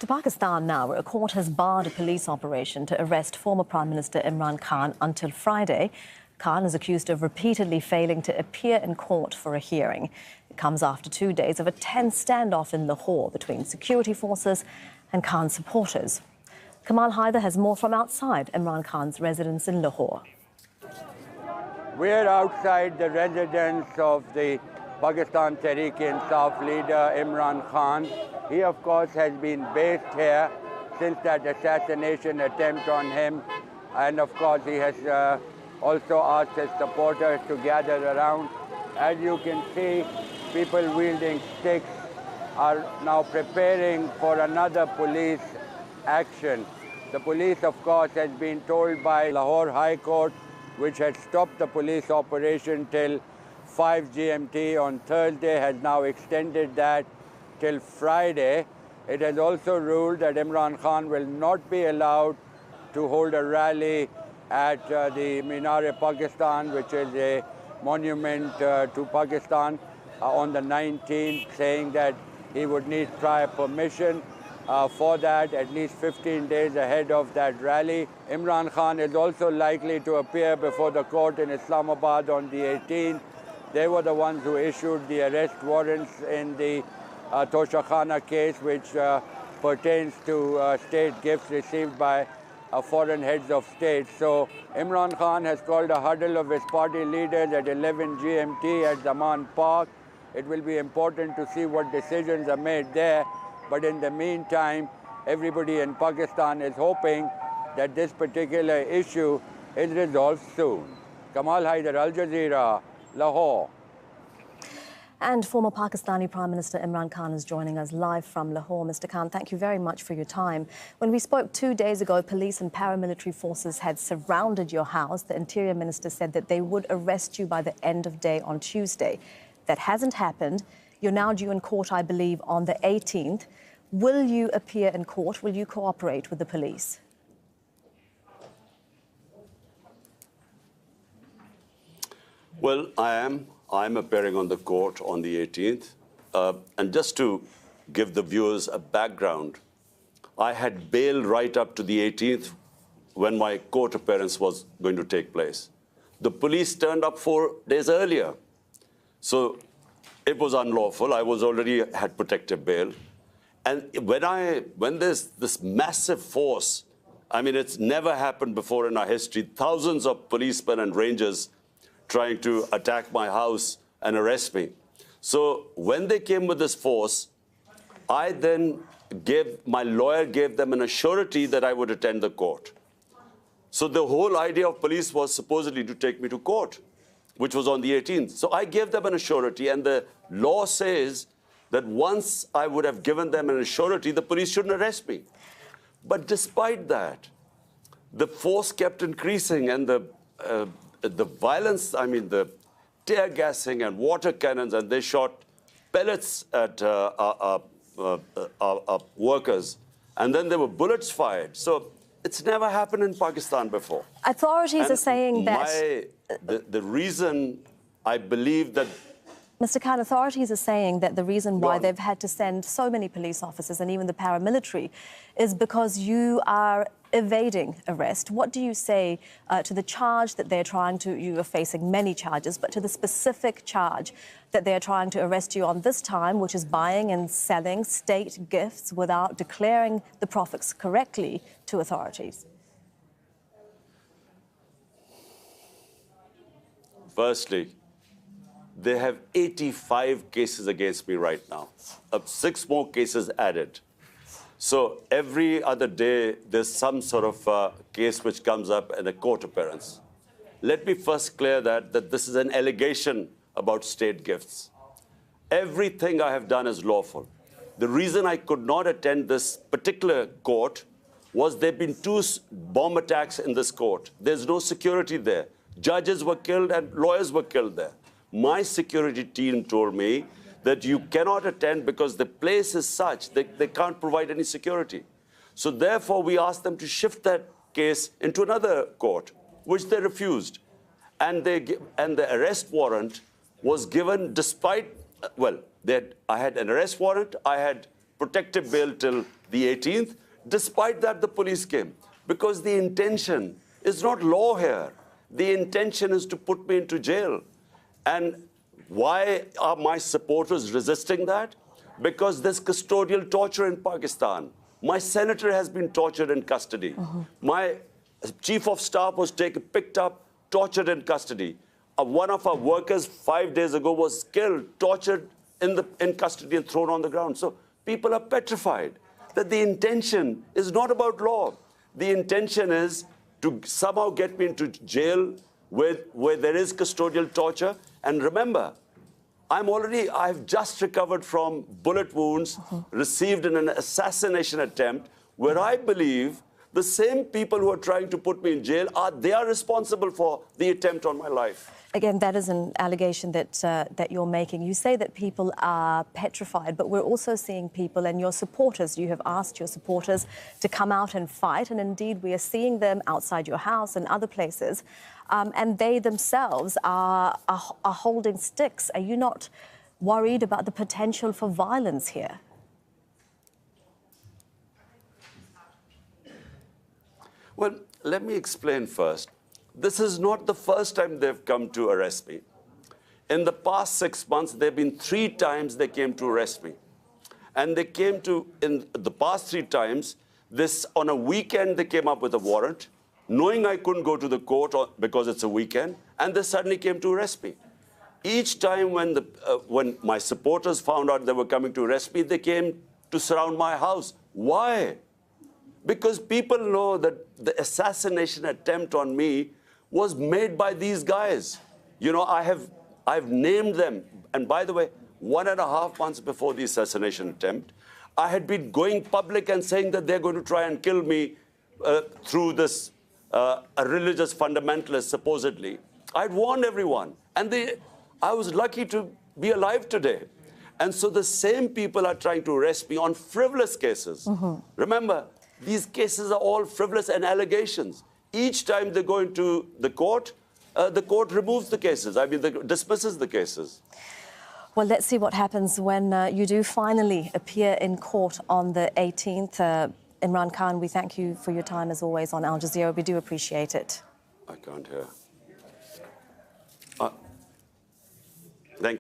To Pakistan now, where a court has barred a police operation to arrest former Prime Minister Imran Khan until Friday. Khan is accused of repeatedly failing to appear in court for a hearing. It comes after 2 days of a tense standoff in Lahore between security forces and Khan's supporters. Kamal Haider has more from outside Imran Khan's residence in Lahore. We're outside the residence of the Pakistan Tehreek-e-Insaf leader Imran Khan. He, of course, has been based here since that assassination attempt on him. And, of course, he has also asked his supporters to gather around. As you can see, people wielding sticks are now preparing for another police action. The police, of course, has been told by Lahore High Court, which had stopped the police operation till 5 GMT on Thursday, has now extended that till Friday. It has also ruled that Imran Khan will not be allowed to hold a rally at the Minar-e-Pakistan, which is a monument to Pakistan, on the 19th, saying that he would need prior permission for that, at least 15 days ahead of that rally. Imran Khan is also likely to appear before the court in Islamabad on the 18th. They were the ones who issued the arrest warrants in the Toshakhana case, which pertains to state gifts received by foreign heads of state. So Imran Khan has called a huddle of his party leaders at 11 GMT at Zaman Park. It will be important to see what decisions are made there. But in the meantime, everybody in Pakistan is hoping that this particular issue is resolved soon. Kamal Haider, Al Jazeera, Lahore. And former Pakistani Prime Minister Imran Khan is joining us live from Lahore. Mr. Khan, thank you very much for your time. When we spoke 2 days ago, police and paramilitary forces had surrounded your house. The Interior Minister said that they would arrest you by the end of day on Tuesday. That hasn't happened. You're now due in court, I believe, on the 18th. Will you appear in court? Will you cooperate with the police? Well, I'm appearing on the court on the 18th. And just to give the viewers a background, I had bail right up to the 18th when my court appearance was going to take place. The police turned up 4 days earlier. So it was unlawful. I was already had protective bail. And when there's this massive force, I mean, it's never happened before in our history, thousands of policemen and rangers trying to attack my house and arrest me. So when they came with this force, I then my lawyer gave them an assurity that I would attend the court. So the whole idea of police was supposedly to take me to court, which was on the 18th. So I gave them an assurity, and the law says that once I would have given them an assurity, the police shouldn't arrest me. But despite that, the force kept increasing, and the violence, I mean, the tear gassing and water cannons, and they shot pellets at our workers. And then there were bullets fired. So it's never happened in Pakistan before. Authorities are saying that... The reason I believe that... Mr. Khan, authorities are saying that the reason why they've had to send so many police officers and even the paramilitary is because you are evading arrest. What do you say to the charge that they're trying to... You are facing many charges, but to the specific charge that they're trying to arrest you on this time, which is buying and selling state gifts without declaring the profits correctly to authorities? Firstly, they have 85 cases against me right now, 6 more cases added. So every other day, there's some sort of case which comes up in a court appearance. Let me first clear that this is an allegation about state gifts. Everything I have done is lawful. The reason I could not attend this particular court was there have been 2 bomb attacks in this court. There's no security there. Judges were killed and lawyers were killed there. My security team told me that you cannot attend because the place is such that they can't provide any security. So therefore, we asked them to shift that case into another court, which they refused. And the arrest warrant was given despite, well, I had an arrest warrant, I had protective bail till the 18th. Despite that, the police came. Because the intention is not law here. The intention is to put me into jail. And why are my supporters resisting that? Because there's custodial torture in Pakistan. My senator has been tortured in custody. My chief of staff was picked up, tortured in custody. One of our workers 5 days ago was killed, tortured in custody and thrown on the ground. So people are petrified that the intention is not about law. The intention is to somehow get me into jail where there is custodial torture. And remember, I've just recovered from bullet wounds received in an assassination attempt where I believe the same people who are trying to put me in jail they are responsible for the attempt on my life. Again, that is an allegation that you're making. You say that people are petrified, but we're also seeing people and your supporters. You have asked your supporters to come out and fight, and indeed we are seeing them outside your house and other places, and they themselves are holding sticks. Are you not worried about the potential for violence here? Well, let me explain first. This is not the first time they've come to arrest me. In the past 6 months, there have been 3 times they came to arrest me. And they came to, in the past 3 times, on a weekend, they came up with a warrant, knowing I couldn't go to the court because it's a weekend, and they suddenly came to arrest me. Each time when my supporters found out they were coming to arrest me, they came to surround my house. Why? Because people know that the assassination attempt on me was made by these guys. You know, I've named them. And by the way, 1.5 months before the assassination attempt, I had been going public and saying that they're going to try and kill me through this, a religious fundamentalist, supposedly. I'd warned everyone. And I was lucky to be alive today. And so the same people are trying to arrest me on frivolous cases. Remember, these cases are all frivolous and allegations. Each time they go into the court removes the cases. I mean, dismisses the cases. Well, let's see what happens when you do finally appear in court on the 18th. Imran Khan, we thank you for your time, as always, on Al Jazeera. We do appreciate it. I can't hear.